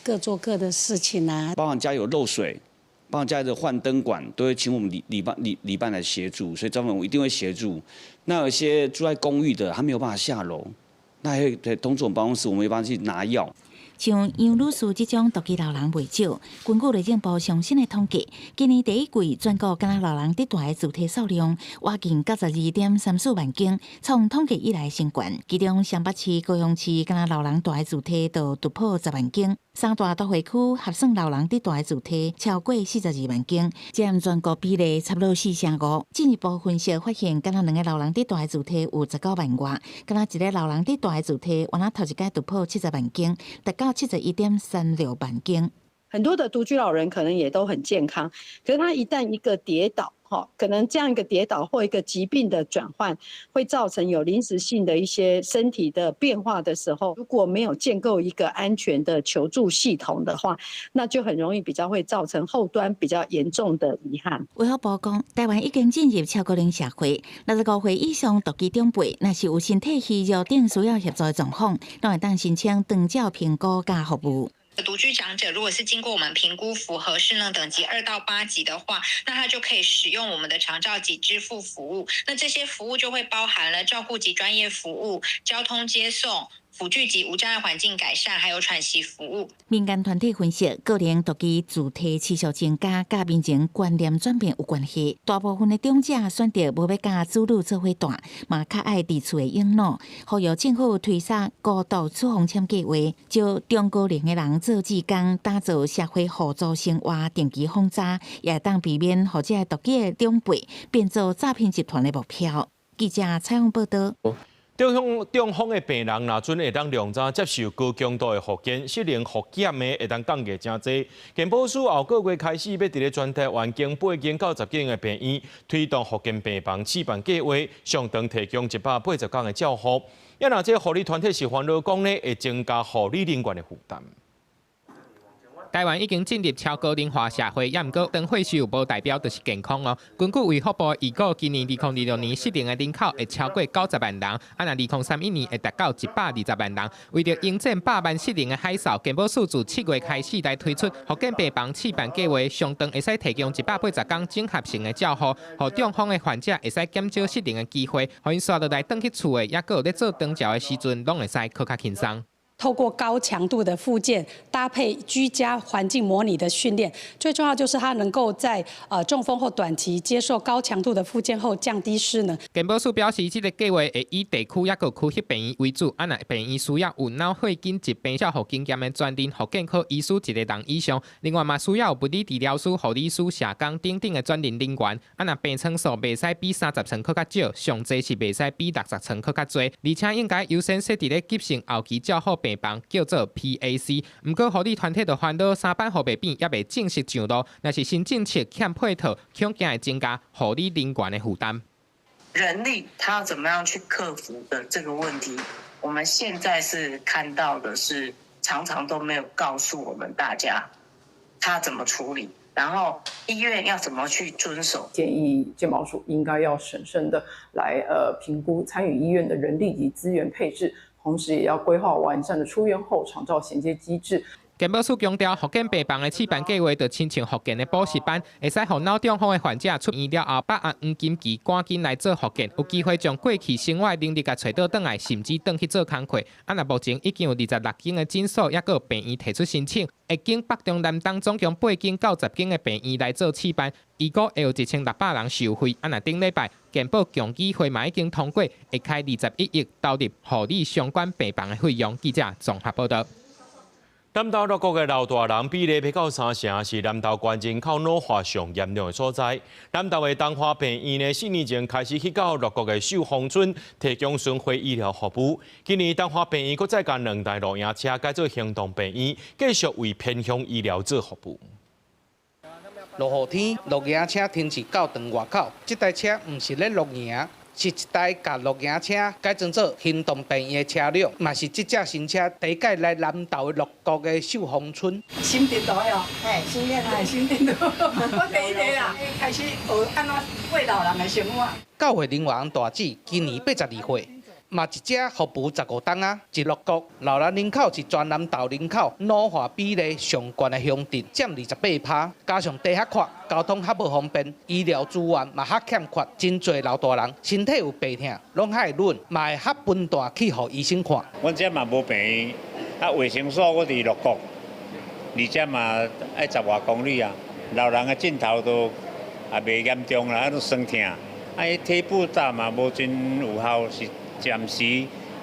各做各的事情啊。包含家有漏水。帮家里的换灯管都会请我们理办来协助，所以专门我一定会协助。那有些住在公寓的，他没有办法下楼，那还会通知我们办公室，我们会帮他去拿药。像杨女士这种独居老人袂少，根据内政部上新的统计，今年第一季全国敢若老人伫住的主体数量挖近92.34万间，从统计以来新高。其中双北市、高雄市敢若老人住的主体都突破10万间，三大都会区合算老人伫住的主体超过42万间，占全国比例差不多4%。进一步分析发现，敢若2个老人伫住的主体有19万外，敢若1个老人伫住的主体，原来头一届突破70万间，达到71.36万间。很多的独居老人可能也都很健康，可是他一旦一个跌倒，可能这样一个跌倒或一个疾病的转换，会造成有临时性的一些身体的变化的时候，如果没有建构一个安全的求助系统的话，那就很容易比较会造成后端比较严重的遗憾。卫福部讲，台湾已经进入超高龄社会，65岁以上独居长辈，若是有身体虚弱等需要协助的状况，都会当申请长照评估加服务。独居长者如果是经过我们评估符合适能等级2到8级的话，那他就可以使用我们的长照及支付服务。那这些服务就会包含了照顾及专业服务、交通接送、辅具及无障碍环境改善，还有喘息服务。民间团体分析，个人独居主体持续增加，甲民情观念转变有关系。大部分的长者选择无要甲子女做伙住，嘛较爱伫厝的养老，呼吁政府推出孤独处方签计划，招中高龄的人做志工，打造社会互助生活定期轰炸，也当避免或者独居的长辈变做诈骗集团的目标。记者采访报道。中风的病人若准会当量早接受高强度的复健，适龄复检的会当降低真济。健保署后个月开始要伫咧全台湾经8间到10间的病院推动复健病房试办计划，上长提供180天的照护。也若这护理团体是烦恼讲呢，会增加护理人员的负担。台湾已经进入超高龄化社会，也毋过长岁数无代表就是健康哦。根据卫福部预估，今年2026年适龄的人口会超过90万人，啊，若2031年会达到120万人。为着迎战100万适龄的海啸，健保署自7月开始来推出复健病房试办计划，上长会使提供180天整合性的照护，互中风的患者会使减少适龄的机会，互因刷落来转去厝的，也有咧做长照的时阵，拢会使更较轻松。透过高强度的复健，搭配居家环境模拟的训练，最重要就是它能够在中风后短期接受高强度的复健后降低失能。健保署表示，这个计划会以地区也个区域病院为主，啊，若病院需要有脑血筋疾病照护经验的专任复健科医师1个人以上，另外嘛需要有物理治疗师、护理师、社工等等的专任人员。啊，若病床数袂使比30床搁较少，上济是袂使比60床搁较多，而且应该优先设置咧急性后期照护病房，叫做 PAC。不过，护理团体就烦恼3班护病变也未正式上路，若是新政策欠配套，恐惊会增加护理人员的负担。人力他要怎么样去克服的这个问题，我们现在是看到的是常常都没有告诉我们大家他怎么处理。然后医院要怎么去遵守？建议健保署应该要审慎的来评估参与医院的人力及资源配置，同时也要规划完善的出院后长照衔接机制。健保署强调，复健病房的试办计划就亲像复健的补习班，会使让脑中风的患者出院了后，8按黄金期赶紧来做复健，有机会将过去生活能力甲找倒转来，甚至转去做工课。啊，若目前已经有26间的诊所，也有病院提出申请，会经北中南东总共8间到10间的病院来做试办，预估会有1600人受惠。啊，若顶礼拜健保强基会嘛已经通过，会开21亿投入护理相关病房的费用。记者综合报道。南投六国的老大人比例达到3成，是南投县人口老化上严重的所在。南投的东华病院呢，4年前开始去到六国的秀峰村提供巡回医疗服务。今年东华病院搁再加2台录影车改做行动病院，继续为偏乡医疗做服务。落雨天，录影车停驶到长外口，这台车唔是咧录影。是一台甲录影车改装做行动病院的车辆，嘛是这架新车第一届来南投的六国的秀峰村。新电台哦，嘿，新电台，新电台，我第一个啦，开始学安怎过老人的生活。教会领王大姊今年82岁。嘛一只服务15档啊，一六国老人人口是全南投人口老化比例上悬的乡镇，占28%。加上地较阔，交通较无方便，医疗资源嘛较欠缺，真侪老大人身体有病痛，拢较会忍，嘛会较分段去互医生看。阮这嘛无病院，啊卫生所我伫六国，而且嘛爱10外公里啊，老人的镜头都也袂严重啦，啊都酸痛，啊体步搭嘛无真有效是。暂时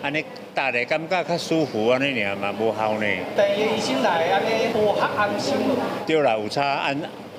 安尼，大家感觉较舒服安尼尔嘛，无效呢。第二医生来安尼，无较安心。对啦，有差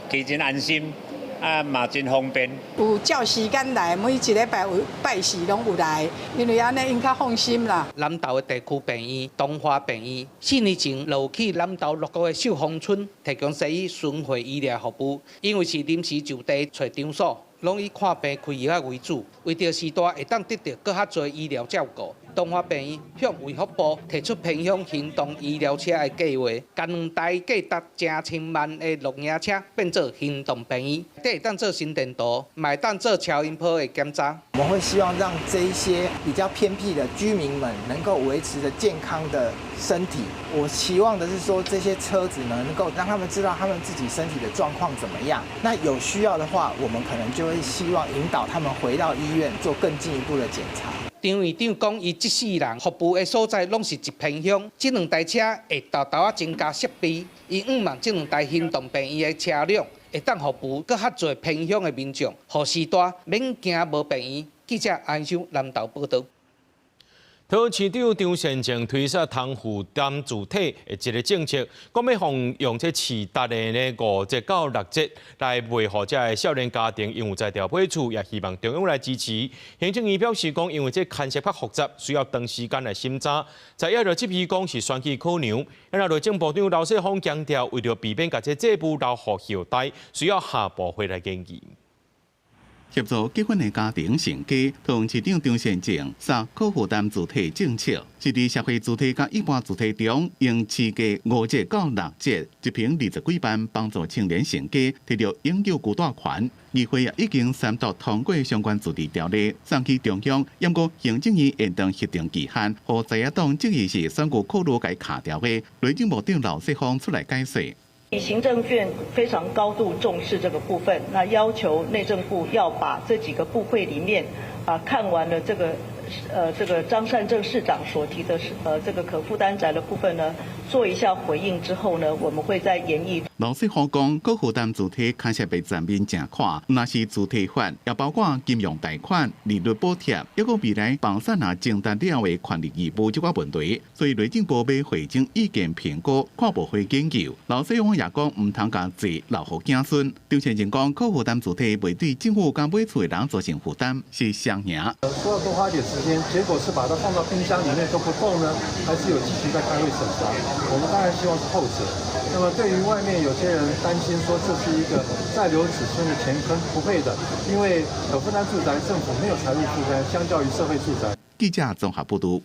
其真安心，啊嘛真方便。有照时间来，每一礼拜有拜四拢有来，因为安尼因较放心啦。南投的地区病院东华病院4年前落去南投六国的秀峰村提供西医巡回医疗服务，因为是临时就地找场所。拢以看病开药为主，为着时代会当得到更较多医疗照顾。东华病院向卫福部提出偏乡行动医疗车的计划，将2台价值成千万的录影车变做行动病院，会当做心电图，会当做超音波的检查。我们会希望让这一些比较偏僻的居民们能够维持着健康的身体。我期望的是说，这些车子呢，能够让他们知道他们自己身体的状况怎么样。那有需要的话，我们可能就会希望引导他们回到医院做更进一步的检查。张院长讲，伊这4人服务的所在拢是一偏乡，这2台车会豆豆增加设备，伊希望这2台行动病院的车辆会当服务更较侪偏乡的民众，互时代免惊无病院。记者安修南投报道。桃园市长张善政推出通负担主体的一个政策，讲要用这市达的5节到6节来维护这个少年家庭，因为在调买厝，也希望中央来支持。行政院表示讲，因为这牵涉较复杂，需要长时间来审查。在一日这批讲是选举考量，那内政部长刘世芳强调，为了避免把这制度留予后代，需要下部会来研究。协助结婚的家庭成家，桃园市长张善政撒可负担主体政策，是伫社会主体甲一般主体中，用市价5节到6节，一平20几万，帮助青年成家，摕到永久居大权。议会也已经3读通过相关自治条例，送去中央。不过行政院延长核定期限，和在野党质疑是选举考虑该卡掉的。内政部长刘世芳出来解释。行政院非常高度重视这个部分，那要求内政部要把这几个部会里面看完了这个张善政市长所提的这个可负担宅的部分呢，做一下回应之后呢，我们会再研议。刘世芳讲，可负担主体牵涉被全面正看，那是主体法，也包括金融贷款、利率补贴，抑个未来房产承担了的权利义务这个问题，所以内政部要会整意见评估，跨部会研究。刘世芳也讲，唔通甲债留予子孙。张善政讲，可负担主体未对政府甲买厝的人造成负担，是双赢。说要多花一点时间，结果是把它放到冰箱里面都不够呢，还是有继续在开会审查？我们当然希望是后者。那么对于外面有些人担心说这是一个再留子孙的前坑，不会的，因为可负担住宅政府没有财务负担，相较于社会住宅。记者综合报道。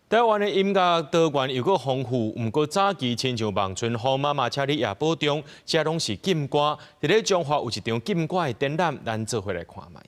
台湾的音乐多元又个丰富，毋过早期亲像望春风、妈妈车里夜宝中，这拢是禁歌。伫咧中华有一场禁歌的展览，咱做伙来看卖。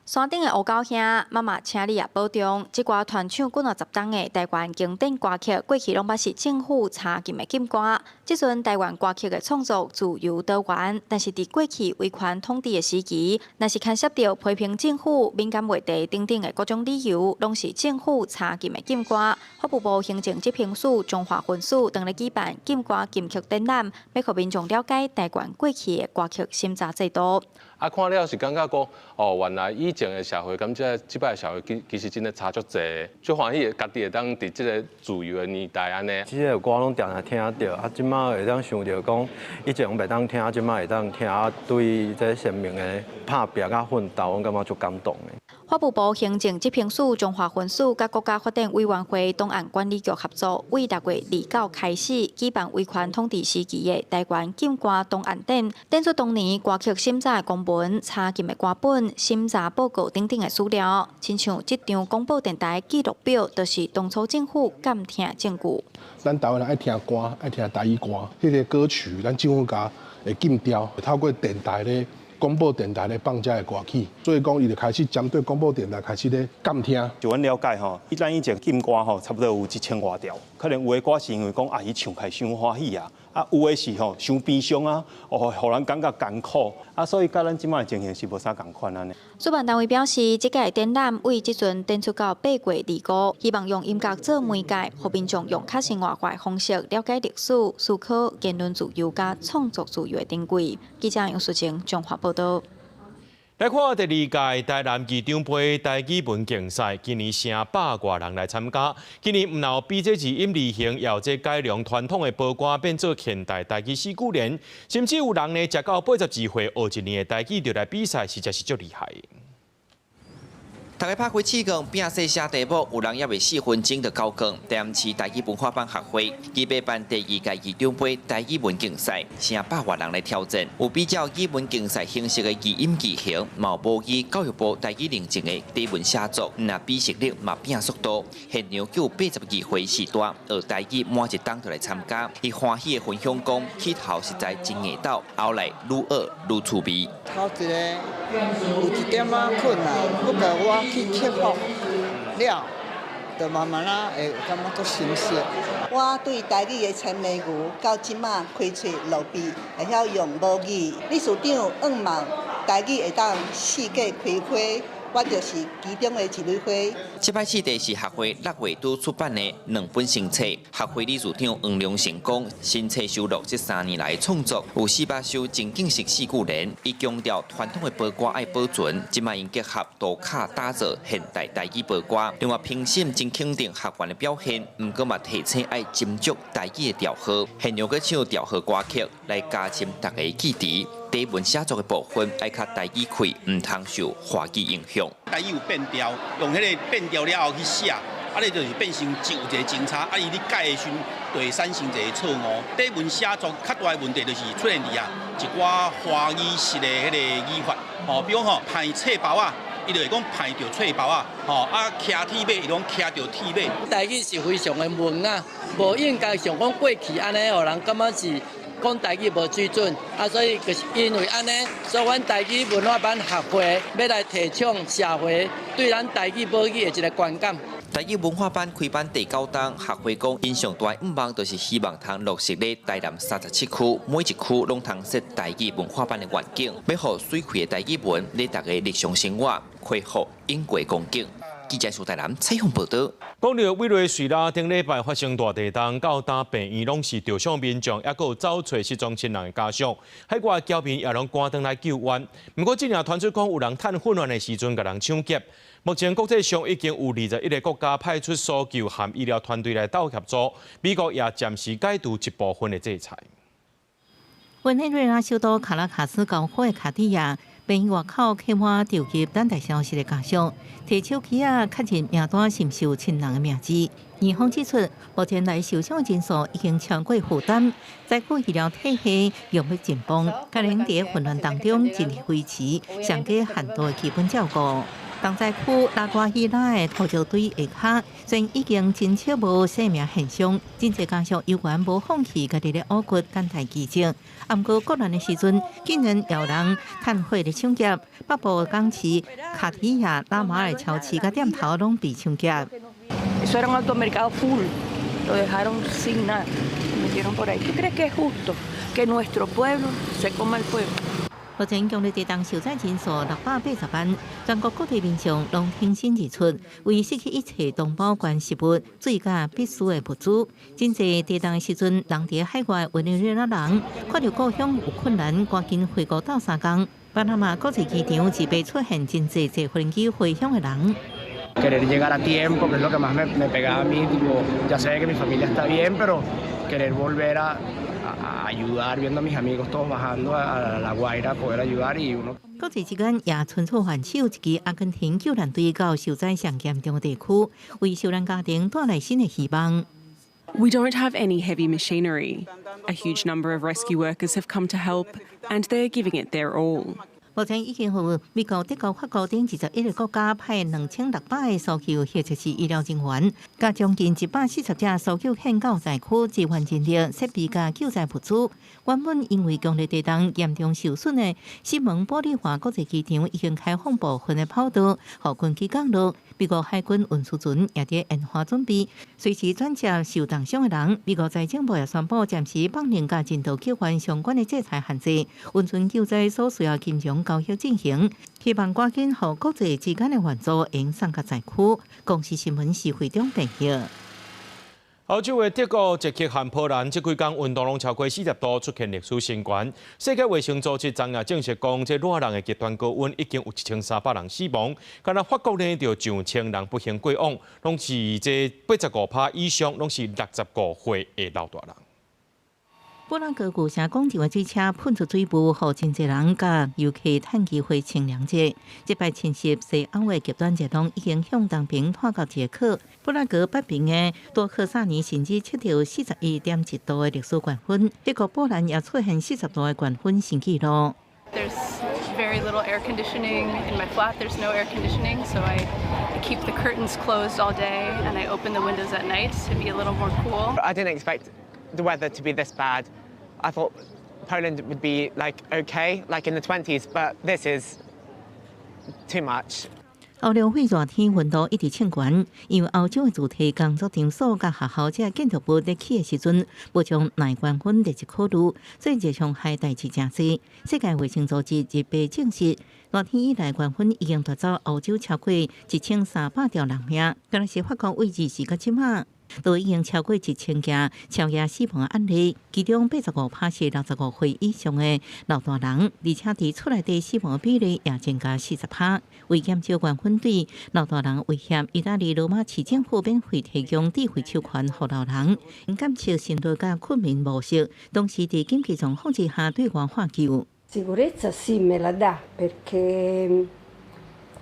山顶的乌狗兄，妈妈请你也保重。这歌传唱几10档的台湾经典歌曲，过去拢捌是政府查禁的禁歌。即阵台湾歌曲的创作自由多元，但是伫过去威权统治的时期，若是牵涉到批评政府、敏感话题等等的各种理由，拢是政府查禁的禁歌。法务部行政执行署中华分署当咧举办禁歌禁曲展览，要互民众了解台湾过去的歌曲审查制度。看了是感觉讲，原来以前的社会，咁即摆的社会其实真的差足侪，最欢喜家己会当伫即个自由的年代安尼。即个歌拢常常听到，即摆会当想到讲，以前袂当听，即摆会当听，对这生命的打拼甲奋斗，我感觉足感动的。法务部行政执行署中华分署甲国家发展委员会档案管理局合作，为6月29开始举办威权统治时期的台湾禁歌档案展，展出当年歌曲审查的公文、查禁的歌本、审查报告等等的资料。亲像这张广播电台记录表，就是当初政府监听的证据。咱台湾人爱听歌，爱听台语歌，迄个歌曲咱政府甲会禁掉，透过电台咧。广播电台咧放这个歌曲，所以讲伊就开始针对广播电台开始咧监听。就阮了解吼，咱以前禁歌吼，差不多有1000多条，可能有的歌是因为讲伊唱起伤欢喜啊，有的是吼伤悲伤啊，互人感觉艰苦啊，所以甲咱即摆情形是无啥共款安尼。主办单位表示，这届展览为即阵展出到8月25，希望用音乐做媒介，互民众用较生活化的方式了解历史、思考言论自由甲创作自由的珍贵。记者杨淑晴综合报道。来看第2届台南市长杯台语文竞赛，今年成100多人来参加。今年唔有比这字音类型，也有这改良传统的报歌变做现代台语4句联，甚至有人呢食到82岁，学1年的台语就来比赛，实在是足厉害的。大家拍开试讲，拼写写题目，有人也未4分钟就交讲。台南市台语文化班学会举办第2届市长杯台语文竞赛，成100多人来挑战。有比较语文竞赛形式的语音字形，毛母语教育部台语认证的底文写作，那比实力嘛拼速度。现场有82岁时代学台语满1档就来参加，伊欢喜的分享讲，起头实在真硬斗，后来愈学愈趣味。头一个有一点仔困难，不过我去克服了，就慢慢啦会感觉足新鲜。我对台语的千美语到即马开喙落笔，会晓用母语。理事长希望台语会当世界开花，我就是其中的一蕊花。这摆试题是学会6月拄出版的2本新册。学会理事长黄良成讲，新册收录这3年来的创作，有400首情景式四句联，伊强调传统的报歌爱保存，即卖因结合图卡打造现代台语报歌。另外，评审真肯定学员的表现，毋过嘛提醒爱斟酌台语的调和，现场去唱调和歌曲来加深大家的记忆。底文写作的部分爱较台语开，唔通受华语影响。台语有变调，用迄个变调了后去写，你就是变成就一个警察，你改的时就会产生一个错误。底文写作较大的问题就是出现伫一寡华语式的迄个语法，比如派册包啊，伊就会讲派着册包啊，骑铁马，伊讲骑着铁马。台语是非常的文啊，无应该像讲过去安尼，互人感觉是。讲台语无水准，所以就是因为安尼，所以阮台语文化班学会要来提倡社会对咱台语保育的一个观感。台语文化班开班第9档，学会讲印象大5望，就是希望通落实咧台南37区，每一区拢通设台语文化班的环境，要互水开的台语文咧大家日常生活恢复因过光景。记者苏台南采访报道。讲到委内瑞拉顶礼拜发生大地震，到呾病院拢是着伤民众，还有找找失踪亲人的家属，海外侨民也拢赶登来救援。不过，今日传出讲有人趁混乱的时阵，甲人抢劫。目前国际上已经有21个国家派出搜救和医疗团队来斗协助，美国也暂时解除一部分的制裁。委内瑞拉首都卡拉卡斯交火的卡地亚。病院外口客满召集等待消息的家属，摕手机确认名单是受亲人的名字。院方指出，目前来受伤的人数已经超过负担，在区医疗体系用力紧绷，家人在混乱当中尽力维持上低限度的基本照顾。东西区拉瓜希拉的搜救队下骹，虽然已经真少无生命现象，真侪家属犹原无放弃家己的乌骨等待奇迹。不过过难的时阵，竟然有人趁火的抢劫，北部港市卡提亚拉马的超市甲店头拢被抢劫。Eso era un automercado full, lo dejaron sin nada, metieron por ahí. ¿Tú crees que es justo que nuestro pueblo se coma el fuego? 目前强烈地震受灾人数680万，全国各地民众拢挺身而出，为失去一切同胞关食物、水甲必需的物资。真侪地震时阵，人伫海外委内瑞拉人看到故乡有困难，赶紧回国斗3工。巴拿马国际机场自被出现真侪坐飞机回乡的人。Querer llegar a tiempo, que es lo que más me pegaba a mí, tipo, ya sé que mi familia está bien, pero querer volver a ayudar, viendo a mis amigos todos bajando a La Guaira, poder ayudar y uno. 国际之间也伸出援手，一支阿根廷救援队到受灾上严重的地区，为受难家庭带来新的希望。We don't have any heavy machinery. A huge number of rescue workers have come to help, and they're giving it their all. 目前已经有美国、德国、法国等21个国家派2600个搜救或者是医疗人员，加将近140只搜救犬到灾区支援人力、设备加救灾物资。原本因为强烈地震严重受损的西蒙玻利华国际机场已经开放部分的跑道，让军机降落。美国海军运输船也在研发准备，随时转接受重伤的人。美国财政部也宣布暂时放零加人道救援相关的制裁限制，运船救灾所需要金融交易进行，希望赶紧和国际之间的援助能送到灾区。公司新闻是会中订阅。欧洲的德国、捷克和波兰这几天温度拢超过40度，出现历史新高。世界卫生组织昨夜证实讲，这热人的极端高温已经有1300人死亡，敢若法国呢就9000人不幸过往，拢是这85%以上，拢是65岁的老大人。波兰各古城公交水车喷出水雾，互真侪人甲游客趁机会清凉者。这摆侵袭西欧的极端热浪已经向东边拖到捷克。波兰各北边的多克萨尼甚至测到41.1度的历史高温，结果波兰也出现40度的高温新纪录。There's very little air conditioning in my flat. There's no air conditioning, so I keep the curtains closed all day and I open the windows at night to be a little more cool. I didn't expect the weather to be this bad. I thought Poland would be like okay, like in the 20s, but this is too much. 欧洲会热天温度一直升悬，因为欧洲的主题工作场所甲学校这建筑物在起的时阵，不将耐高温列入考虑，所以热伤害代志真多。世界卫生组织日前证实，热天以来高温已经夺走欧洲超过1300条人命，敢若是法国位置是到即马。都已经超过1000件超夜死亡案例，其中85%是65岁以上的老大人，而且伫厝内底死亡比例也增加40%。为减少高温对老大人威胁，意大利罗马市政府免费提供智慧手权予老人，减少心律甲困眠模式，同时伫紧急状况之下对外喊救。Sicurezza sì me la dà perché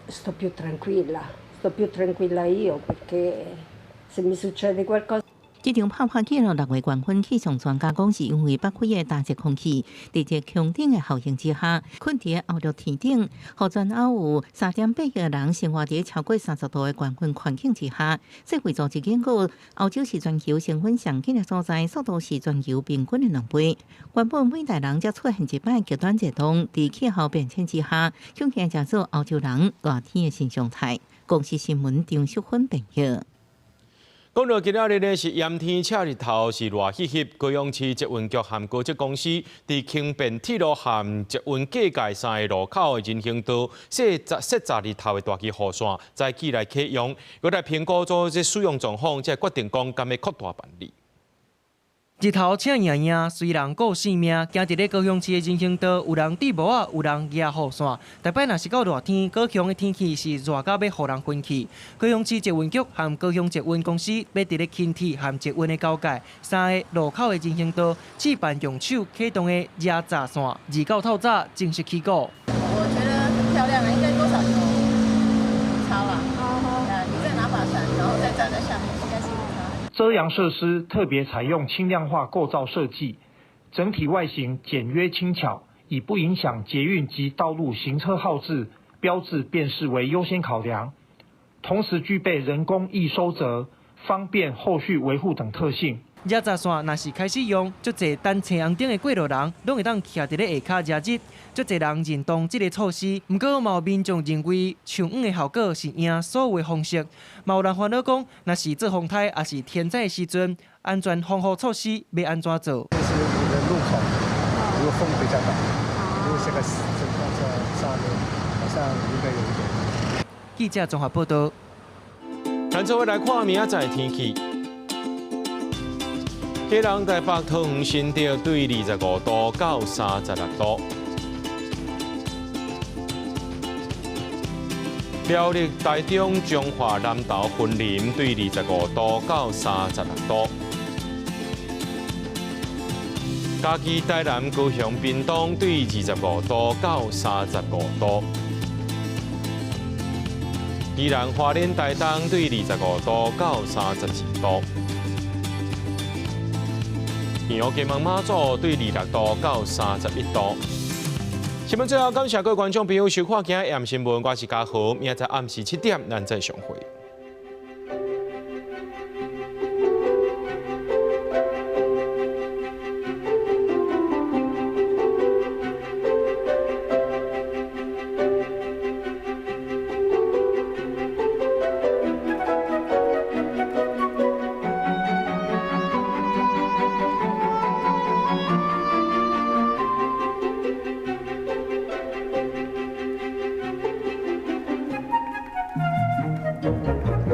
sto più tranquilla io perché.Se mi succede qualcosa. 这场拍拍记录6月高温，气象专家讲是因为北非的大热空气在这强顶的效应之下，困伫欧陆天顶，互全欧有3.8亿人生活伫超过30度的高温环境之下。世卫组织警告，欧洲是全球升温上紧的所在，速度是全球平均的2倍。原本每代人才出现一摆极端热浪，伫气候变迁之下，恐惊加速欧洲人热天的新常态。公司新闻张淑芬报道。讲到今仔日呢是炎天赤日头，是热翕翕。高雄市捷运局和高捷公司伫轻便铁路和捷运隔界3个路口的人行道设10日头的大气雨伞，在季来启用。我来评估做这使用状况，才决定讲敢要扩大办理。日头赤炎炎，虽然顾性命，行伫咧高雄市的人行道，有人戴帽仔，有人举雨伞。台北若是到热天，高雄的天气是热到要互人昏去。高雄市捷运局和高雄捷运公司要伫咧轻铁和捷运的交界3个路口的人行道，置办用手启动的热闸伞，29透早正式起工。我觉得很漂亮啊，应该多少有差吧？你再拿把伞，然后再站在下面，应该是有差。遮阳设施特别采用轻量化构造设计，整体外形简约轻巧，以不影响捷运及道路行车号志、标志辨识为优先考量，同时具备人工易收折、方便后续维护等特性。热闸伞若是开始用，足侪等车红顶的过路人，拢会当徛伫咧下骹热日。足侪人认同这个措施，不过嘛有民众认为上午的效果是赢所有的方式。嘛有人烦恼讲，若是做风台，也是天灾的时阵，安全防护措施要安怎做？就是你的路口，如果风比较大，如果这个情况下面，好像应该有一点。记者综合报道。咱做伙来看明仔载天气。基隆、台北、桃园、新竹对25度到36度。苗栗、台中、彰化、南投、云林对25度到36度。嘉义、台南、高雄、屏东对25度到35度。宜兰、花莲、台东对25度到32度。宜澳、金门、马祖对26度到31度。新闻最后，感谢各位观众朋友收看今日《AM新闻》，我是嘉豪，明仔载暗时7点，咱再相会。